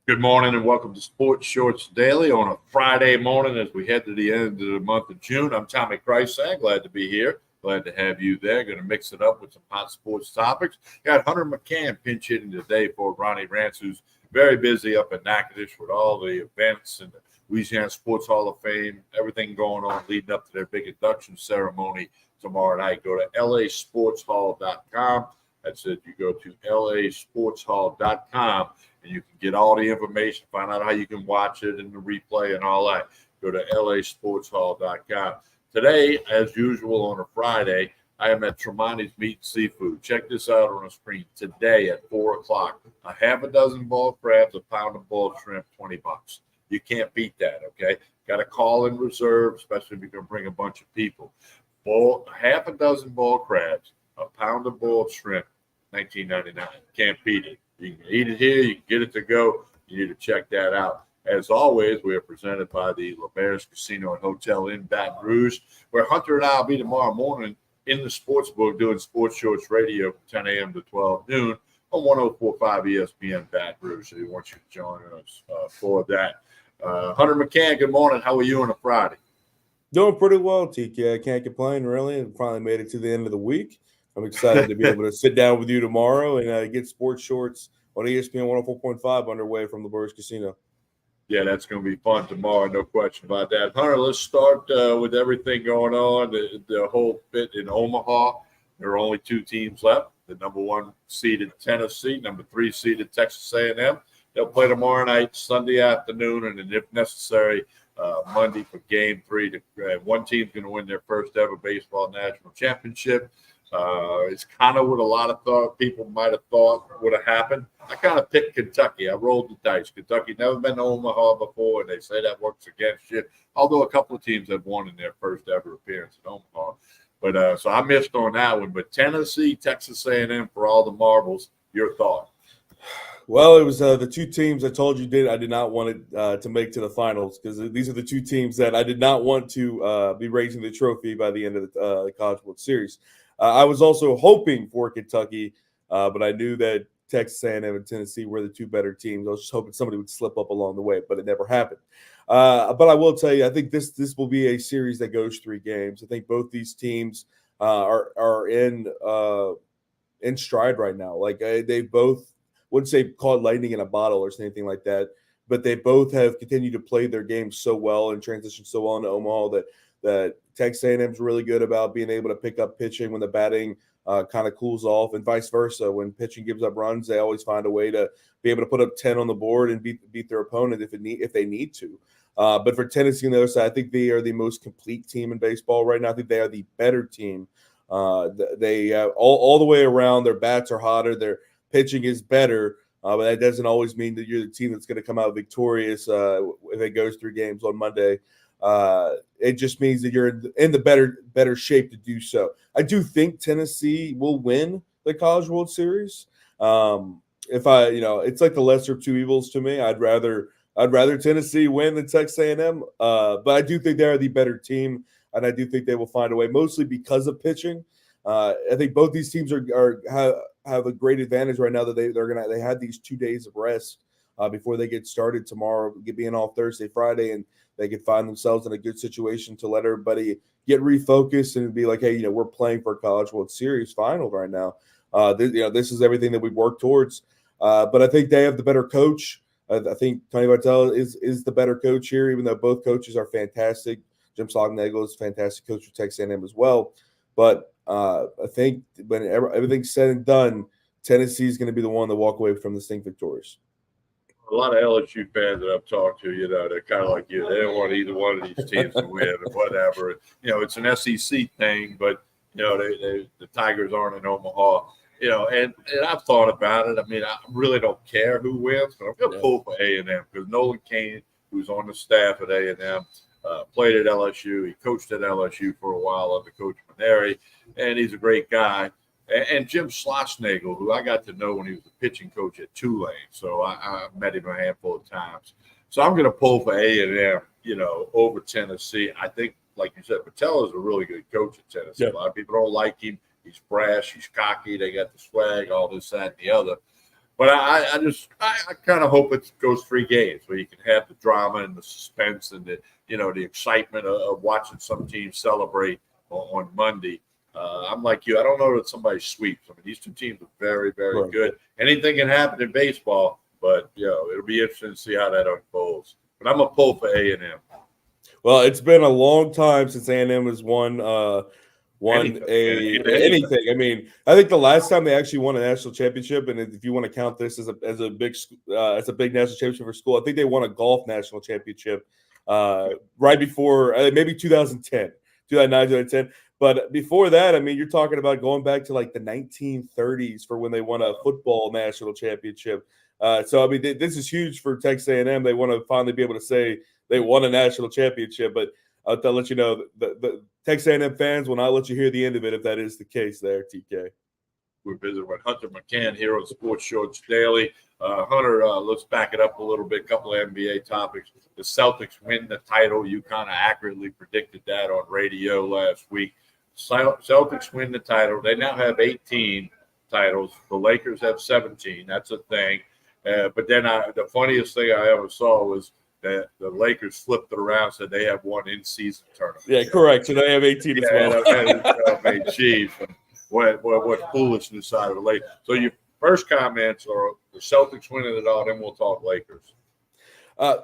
Good morning and welcome to Sports Shorts Daily on a Friday morning as we head to the end of the month of June. I'm Tommy Kreisag. Glad to be here. Glad to have you there. Going to mix it up with some hot sports topics. Got Hunter McCann pinch hitting today for Ronnie Rance, who's very busy up in Natchitoches with all the events and the Louisiana Sports Hall of Fame, everything going on leading up to their big induction ceremony tomorrow night. Go to lasportshall.com. That's it. You go to lasportshall.com and you can get all the information, find out how you can watch it and the replay and all that. Go to lasportshall.com. Today, as usual on a Friday, I am at Tremonti's Meat and Seafood. Check this out on the screen today at 4 o'clock. A half a dozen boiled crabs, a pound of boiled shrimp, $20. You can't beat that, okay? Got to call in reserve, especially if you're going to bring a bunch of people. Half a dozen boiled crabs, a pound of boiled shrimp, $19.99. Can't beat it. You can eat it here. You can get it to go. You need to check that out. As always, we are presented by the LeBares Casino and Hotel in Baton Rouge, where Hunter and I will be tomorrow morning in the sports book doing Sports Shorts Radio from 10 a.m. to 12 noon on 104.5 ESPN Baton Rouge. So we want you to join us for that. Hunter McCann, good morning. How are you on a Friday? Doing pretty well, TK. I can't complain, really. I finally made it to the end of the week. I'm excited to be able to sit down with you tomorrow and get Sports Shorts on ESPN 104.5 underway from the LeBares Casino. Yeah, that's going to be fun tomorrow. No question about that. Hunter, let's start with everything going on. The whole bit in Omaha. There are only two teams left. The number one seeded Tennessee, number three seeded Texas A&M. They'll play tomorrow night, Sunday afternoon, and then if necessary, Monday for Game 3. One team's going to win their first ever baseball national championship. It's kind of what a lot of people might have thought would have happened. I kind of picked Kentucky. I rolled the dice. Kentucky never been to Omaha before, and they say that works against you. Although a couple of teams have won in their first ever appearance in Omaha, but so I missed on that one. But Tennessee, Texas A&M for all the marbles. Your thought? Well, it was the two teams I told you I did not want it to make to the finals because these are the two teams that I did not want to be raising the trophy by the end of the College World Series. I was also hoping for Kentucky, but I knew that Texas A&M and Tennessee were the two better teams. I was just hoping somebody would slip up along the way, but it never happened. But I will tell you, I think this will be a series that goes 3 games. I think both these teams are in stride right now. Like they both wouldn't say caught lightning in a bottle or anything like that, but they both have continued to play their games so well and transition so well into Omaha that Texas A&M is really good about being able to pick up pitching when the batting kind of cools off, and vice versa. When pitching gives up runs, they always find a way to be able to put up 10 on the board and beat their opponent if they need to. But for Tennessee on the other side, I think they are the most complete team in baseball right now. I think they are the better team. They all the way around. Their bats are hotter. Their pitching is better. But that doesn't always mean that you're the team that's going to come out victorious if it goes 3 games on Monday. It just means that you're in the better shape to do so. I do think Tennessee will win the College World Series. It's like the lesser of two evils to me. I'd rather Tennessee win than Texas A&M. But I do think they're the better team, and I do think they will find a way, mostly because of pitching. I think both these teams have a great advantage right now that they had these 2 days of rest before they get started tomorrow, being off Thursday, Friday, and they could find themselves in a good situation to let everybody get refocused and be like, hey, we're playing for a College World Series final right now. This is everything that we've worked towards. But I think they have the better coach. I think Tony Vitello is the better coach here, even though both coaches are fantastic. Jim Sognagel is a fantastic coach for Texas A&M as well. But I think when everything's said and done, Tennessee is going to be the one to walk away from this thing victorious. A lot of LSU fans that I've talked to, they're kind of like you. They don't want either one of these teams to win or whatever. It's an SEC thing, but the Tigers aren't in Omaha. And I've thought about it. I mean, I really don't care who wins, but I'm going to pull for A&M because Nolan Cain, who's on the staff at A&M, played at LSU. He coached at LSU for a while under Coach Maneri, and he's a great guy. And Jim Schlossnagle, who I got to know when he was the pitching coach at Tulane, so I met him a handful of times. So I'm going to pull for A&M, over Tennessee. I think, like you said, Patel is a really good coach at Tennessee. A lot of people don't like him. He's brash. He's cocky. They got the swag, all this, that, and the other. But I kind of hope it goes 3 games where you can have the drama and the suspense and the excitement of watching some teams celebrate on Monday. I'm like you. I don't know that somebody sweeps. I mean, these two teams are very, very good. Anything can happen in baseball, but it'll be interesting to see how that unfolds. But I'm a pull for A&M. Well, it's been a long time since A&M has won anything. I mean, I think the last time they actually won a national championship, and if you want to count this as a big national championship for school, I think they won a golf national championship right before maybe 2010, 2009, 2010. But before that, I mean, you're talking about going back to like the 1930s for when they won a football national championship. So I mean, this is huge for Texas A&M. They want to finally be able to say they won a national championship, but I'll let you know the Texas A&M fans will not let you hear the end of it if that is the case there, TK. We're visiting with Hunter McCann here on Sports Shorts Daily. Hunter, let's back it up a little bit. A couple of NBA topics. The Celtics win the title. You kind of accurately predicted that on radio last week. Celtics win the title. They now have 18 titles. The Lakers have 17. That's a thing. But then the funniest thing I ever saw was that the Lakers flipped it around and said they have one in-season tournament. Yeah, correct. So they have 18 as well. Geez, what foolishness out of the Lakers. So your first comments are the Celtics winning it all, then we'll talk Lakers.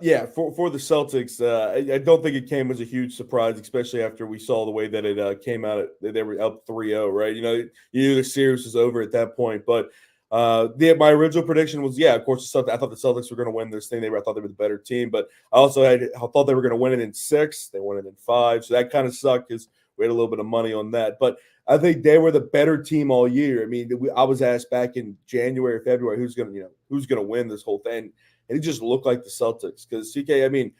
Yeah, for the Celtics, I don't think it came as a huge surprise, especially after we saw the way that it came out. They were up 3-0, right? You knew the series was over at that point. But my original prediction was, of course, I thought the Celtics were going to win this thing. I thought they were the better team, but I thought they were going to win it in 6. They won it in 5, so that kind of sucked because we had a little bit of money on that. But I think they were the better team all year. I mean, I was asked back in January or February who's going to win this whole thing. And it just looked like the Celtics because CK. I mean,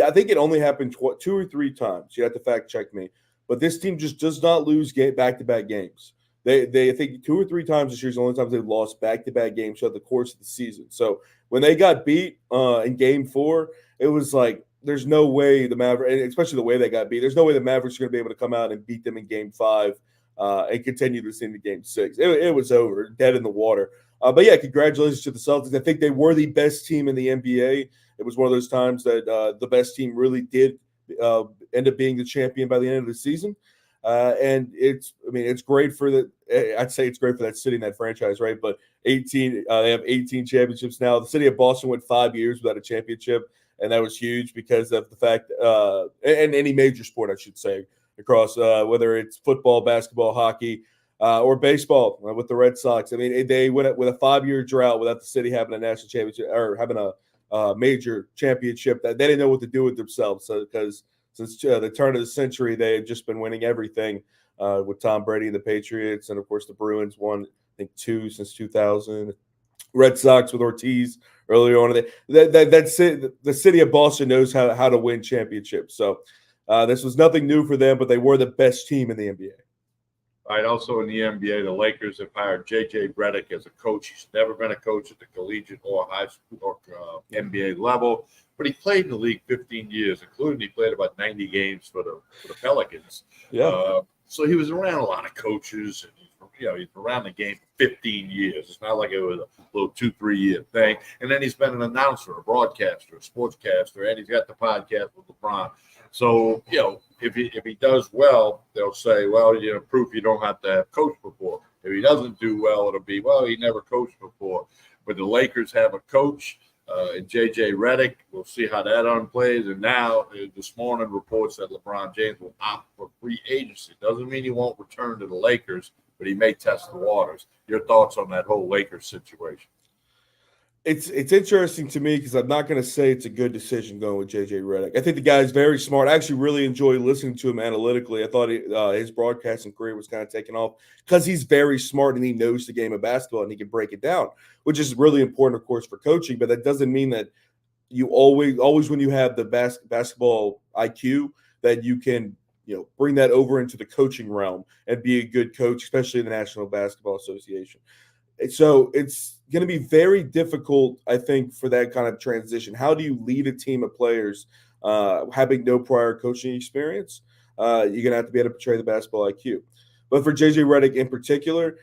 I think it only happened 2 or 3 times. You have to fact check me, but this team just does not lose back-to-back games. They I think 2 or 3 times this year is the only times they've lost back-to-back games throughout the course of the season. So when they got beat in Game 4, it was like there's no way the Mavericks, especially the way they got beat, there's no way the Mavericks are going to be able to come out and beat them in Game 5 and continue this into Game 6. It was over, dead in the water. But yeah, congratulations to the Celtics. I think they were the best team in the NBA. It was one of those times that the best team really did end up being the champion by the end of the season. And it's great for I'd say it's great for that city and that franchise, right? But 18, they have 18 championships now. The city of Boston went 5 years without a championship, and that was huge because of the fact, and any major sport, I should say, across whether it's football, basketball, hockey, or baseball with the Red Sox. I mean, they went with a 5-year drought without the city having a national championship or having a major championship that they didn't know what to do with themselves. So because since the turn of the century, they had just been winning everything with Tom Brady and the Patriots, and of course the Bruins won, I think, 2 since 2000. Red Sox with Ortiz earlier on. That's it. The city of Boston knows how to win championships. So this was nothing new for them, but they were the best team in the NBA. All right, also in the NBA, the Lakers have hired J.J. Redick as a coach. He's never been a coach at the collegiate or high school or NBA level, but he played in the league 15 years, including he played about 90 games for the Pelicans. Yeah. So he was around a lot of coaches, and he's around the game for 15 years. It's not like it was a little 2-3 year thing. And then he's been an announcer, a broadcaster, a sportscaster, and he's got the podcast with LeBron. So, if he does well, they'll say, well, proof you don't have to have coached before. If he doesn't do well, it'll be, well, he never coached before. But the Lakers have a coach in J.J. Redick. We'll see how that unplays. And now, this morning, reports that LeBron James will opt for free agency. Doesn't mean he won't return to the Lakers, but he may test the waters. Your thoughts on that whole Lakers situation? It's interesting to me because I'm not going to say it's a good decision going with J.J. Redick. I think the guy's very smart. I actually really enjoy listening to him analytically. I thought his broadcasting career was kind of taking off because he's very smart and he knows the game of basketball and he can break it down, which is really important, of course, for coaching. But that doesn't mean that you always when you have the basketball IQ that you can bring that over into the coaching realm and be a good coach, especially in the National Basketball Association. So it's going to be very difficult, I think, for that kind of transition. How do you lead a team of players having no prior coaching experience? You're going to have to be able to portray the basketball IQ. But for J.J. Redick in particular,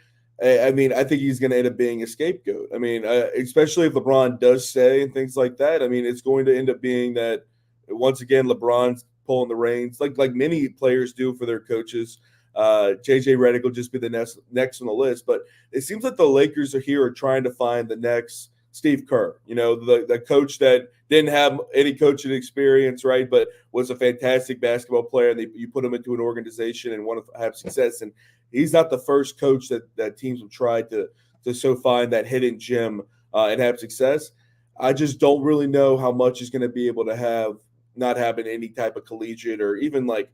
I mean, I think he's going to end up being a scapegoat. I mean, especially if LeBron does stay and things like that. I mean, it's going to end up being that once again LeBron's pulling the reins, like many players do for their coaches. JJ Redick will just be the next on the list, but it seems like the Lakers are trying to find the next Steve Kerr. You know, the coach that didn't have any coaching experience, right, but was a fantastic basketball player. And you put him into an organization and want to have success. And he's not the first coach that teams have tried to so find that hidden gem and have success. I just don't really know how much he's going to be able to have not having any type of collegiate or even like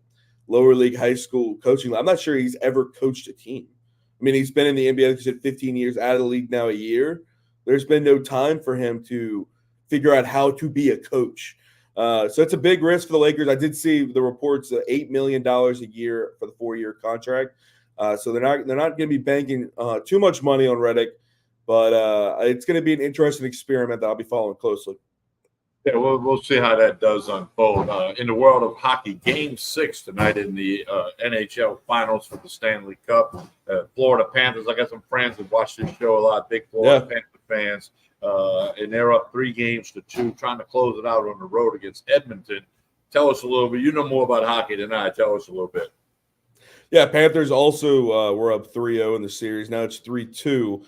lower league high school coaching. I'm not sure he's ever coached a team. I mean, he's been in the NBA, like you said, 15 years, out of the league now a year. There's been no time for him to figure out how to be a coach. So it's a big risk for the Lakers. I did see the reports of $8 million a year for the 4-year contract. So they're not going to be banking too much money on Redick, but it's going to be an interesting experiment that I'll be following closely. Yeah, we'll see how that does unfold. In the world of hockey, Game 6 tonight in the NHL Finals for the Stanley Cup. Florida Panthers. I got some friends that watch this show a lot, big Florida Panther fans, and they're up 3-2, trying to close it out on the road against Edmonton. Tell us a little bit. You know more about hockey than I. Tell us a little bit. Yeah, Panthers also were up 3-0 in the series. Now it's 3-2.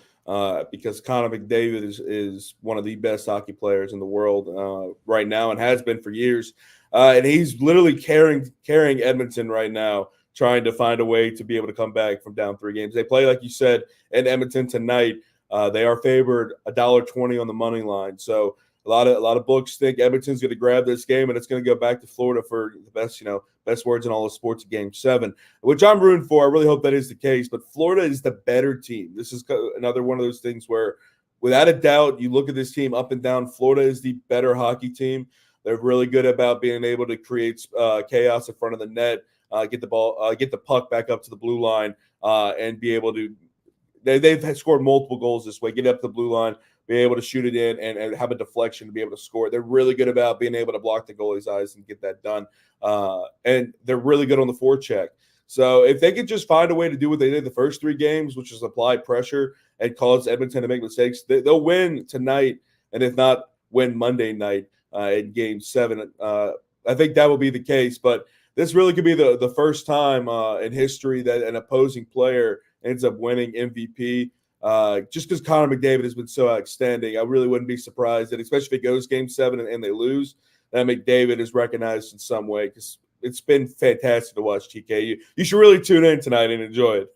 Because Connor McDavid is one of the best hockey players in the world right now and has been for years. And he's literally carrying Edmonton right now, trying to find a way to be able to come back from down 3 games. They play, like you said, in Edmonton tonight. They are favored $1.20 on the money line. So a lot of books think Edmonton's going to grab this game and it's going to go back to Florida for the best words in all of sports, Game 7, which I'm rooting for. I really hope that is the case. But Florida is the better team. This is another one of those things where, without a doubt, you look at this team up and down. Florida is the better hockey team. They're really good about being able to create chaos in front of the net, get the puck back up to the blue line, and be able to. They've scored multiple goals this way. Get up to the blue line, be able to shoot it in, and have a deflection to be able to score. They're really good about being able to block the goalie's eyes and get that done. And they're really good on the forecheck. So if they could just find a way to do what they did the first 3 games, which is apply pressure and cause Edmonton to make mistakes, they'll win tonight, and if not, win Monday night in Game 7. I think that will be the case. But this really could be the first time in history that an opposing player ends up winning MVP. Just because Connor McDavid has been so outstanding, I really wouldn't be surprised that, especially if it goes Game 7 and they lose, that McDavid is recognized in some way, because it's been fantastic to watch, TK. You should really tune in tonight and enjoy it.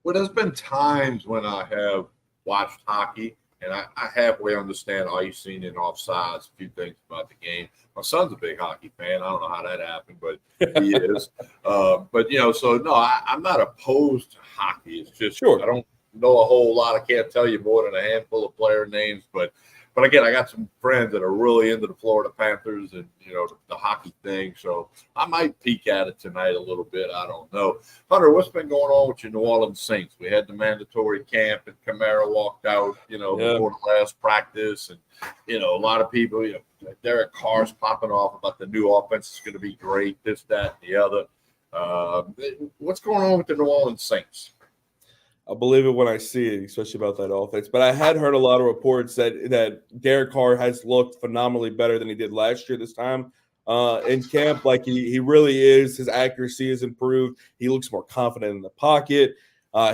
Well, there's been times when I have watched hockey, and I halfway understand all you've seen in offsides, a few things about the game. My son's a big hockey fan. I don't know how that happened, but he is. But, so, no, I'm not opposed to hockey. It's just I don't know a whole lot. I can't tell you more than a handful of player names, but again, I got some friends that are really into the Florida Panthers and the hockey thing, so I might peek at it tonight a little bit. I don't know. Hunter, what's been going on with your New Orleans Saints? We had the mandatory camp, and Kamara walked out, before the last practice, and a lot of people, Derek Carr's popping off about the new offense is going to be great, this, that, and the other. What's going on with the New Orleans Saints? I'll believe it when I see it, especially about that offense. But I had heard a lot of reports that Derek Carr has looked phenomenally better than he did last year this time in camp. Like he really is. His accuracy has improved. He looks more confident in the pocket.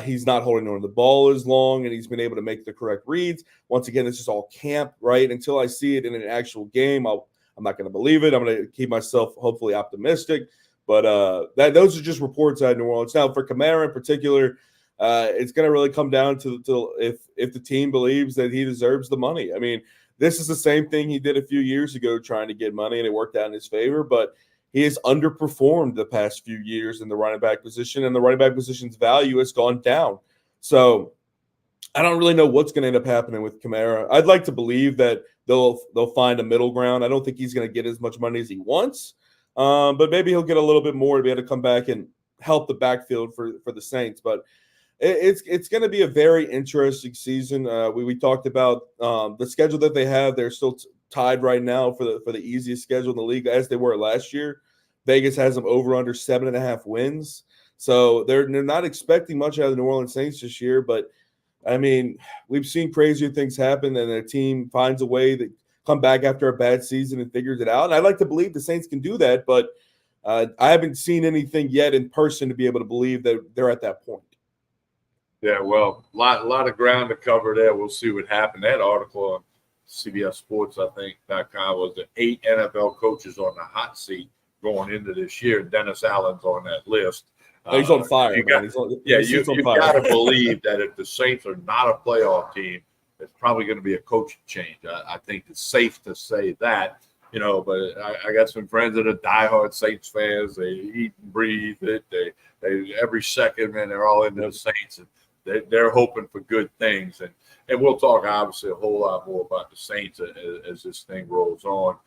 He's not holding on to the ball as long, and he's been able to make the correct reads. Once again, this is all camp, right? Until I see it in an actual game, I'm not going to believe it. I'm going to keep myself hopefully optimistic. But those are just reports out of New Orleans. Now, for Kamara in particular, it's going to really come down to if the team believes that he deserves the money. I mean, this is the same thing he did a few years ago trying to get money, and it worked out in his favor. But he has underperformed the past few years in the running back position, and the running back position's value has gone down. So I don't really know what's going to end up happening with Kamara. I'd like to believe that they'll find a middle ground. I don't think he's going to get as much money as he wants, but maybe he'll get a little bit more to be able to come back and help the backfield for the Saints. But it's going to be a very interesting season. We talked about the schedule that they have. They're still tied right now for the easiest schedule in the league as they were last year. Vegas has them over under 7.5 wins. So they're not expecting much out of the New Orleans Saints this year. But I mean, we've seen crazier things happen, and a team finds a way to come back after a bad season and figures it out. And I like to believe the Saints can do that, but I haven't seen anything yet in person to be able to believe that they're at that point. Yeah, well, lot of ground to cover there. We'll see what happened. That article on CBS Sports, I think, .com was the 8 NFL coaches on the hot seat going into this year. Dennis Allen's on that list. He's on fire, man. You got to believe that if the Saints are not a playoff team, it's probably going to be a coaching change. I think it's safe to say that, but I got some friends that are diehard Saints fans. They eat and breathe it. They every second, man, they're all into the Saints, and they're hoping for good things. And we'll talk, obviously, a whole lot more about the Saints as this thing rolls on,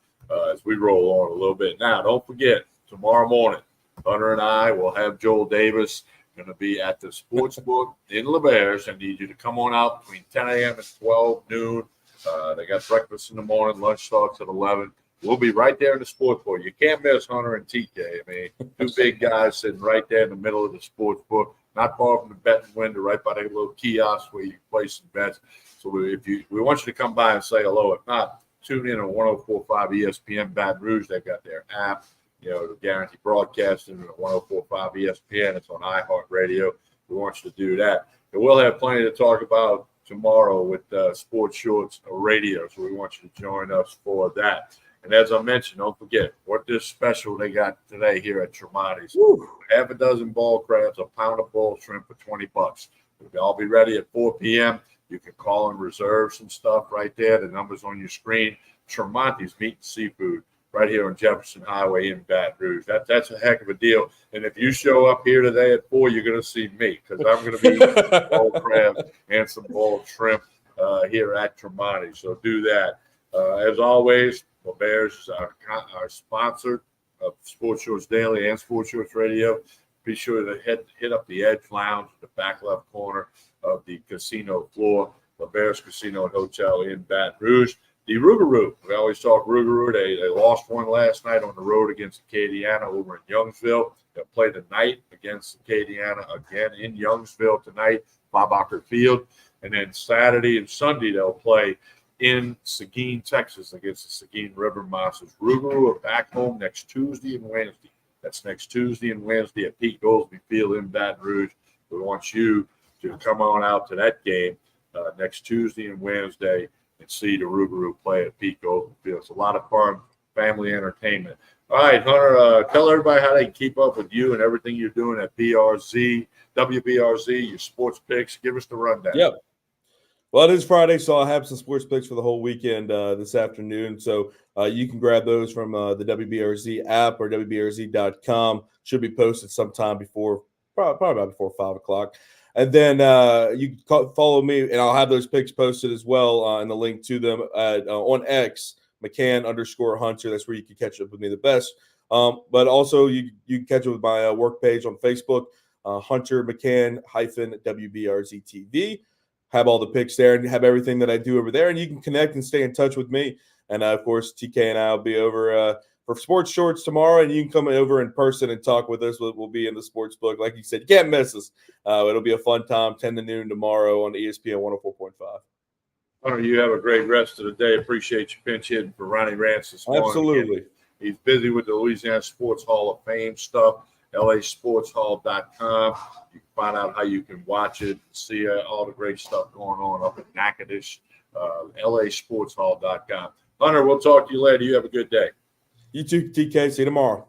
as we roll on a little bit. Now, don't forget, tomorrow morning, Hunter and I will have Joel Davis going to be at the sports book in LeBares. I need you to come on out between 10 a.m. and 12 noon. They got breakfast in the morning. Lunch starts at 11. We'll be right there in the sports book. You can't miss Hunter and TK. I mean, two big guys sitting right there in the middle of the sports book, not far from the betting window, right by the little kiosk where you place some bets. So we want you to come by and say hello. If not, tune in on 104.5 ESPN Baton Rouge. They've got their app. The guaranteed broadcasting at 104.5 ESPN. It's on iHeartRadio. We want you to do that. And we'll have plenty to talk about tomorrow with Sports Shorts Radio. So we want you to join us for that. And as I mentioned, don't forget what this special they got today here at Tremonti's. Half a dozen ball crabs, a pound of ball shrimp for $20. We'll all be ready at 4 p.m. You can call and reserve some stuff right there. The number's on your screen. Tremonti's Meat and Seafood, right here on Jefferson Highway in Baton Rouge. That's a heck of a deal. And if you show up here today at 4, you're going to see me, because I'm going to be eating some ball crabs and some ball shrimp here at Tremonti. So do that. As always, LeBares is our sponsor of Sports Shorts Daily and Sports Shorts Radio. Be sure to hit up the Edge Lounge, the back left corner of the casino floor, LeBares Casino and Hotel in Baton Rouge. The Rougarou, we always talk Rougarou. They lost one last night on the road against Acadiana over in Youngsville. They'll play tonight against Acadiana again in Youngsville tonight, Bob Ocker Field. And then Saturday and Sunday they'll play in Seguin, Texas against the Seguin River Monsters. Rougarou are back home next Tuesday and Wednesday. That's next Tuesday and Wednesday at Pete Goolsby Field in Baton Rouge. We want you to come on out to that game next Tuesday and Wednesday and see the Rougarou play at Pete Goolsby Field. It's a lot of fun, family entertainment. All right, Hunter, tell everybody how they can keep up with you and everything you're doing at BRZ, WBRZ, your sports picks. Give us the rundown. Yep. Well, it is Friday, so I'll have some sports picks for the whole weekend this afternoon. So you can grab those from the WBRZ app or WBRZ.com. Should be posted sometime before, probably about before 5 o'clock. And then you can follow me, and I'll have those picks posted as well and the link to them on X, McCann_Hunter. That's where you can catch up with me the best. But also you can catch up with my work page on Facebook, Hunter McCann-WBRZ TV. Have all the picks there and have everything that I do over there. And you can connect and stay in touch with me. And, of course, TK and I will be over for Sports Shorts tomorrow. And you can come over in person and talk with us. We'll be in the sports book. Like you said, you can't miss us. It'll be a fun time, 10 to noon tomorrow on ESPN 104.5. Hunter, you have a great rest of the day. Appreciate you pinch hitting for Ronnie Rance this morning. Absolutely. Again, he's busy with the Louisiana Sports Hall of Fame stuff, LASportsHall.com. You can find out how you can watch it, see all the great stuff going on up in Natchitoches, LASportsHall.com. Hunter, we'll talk to you later. You have a good day. You too, TK. See you tomorrow.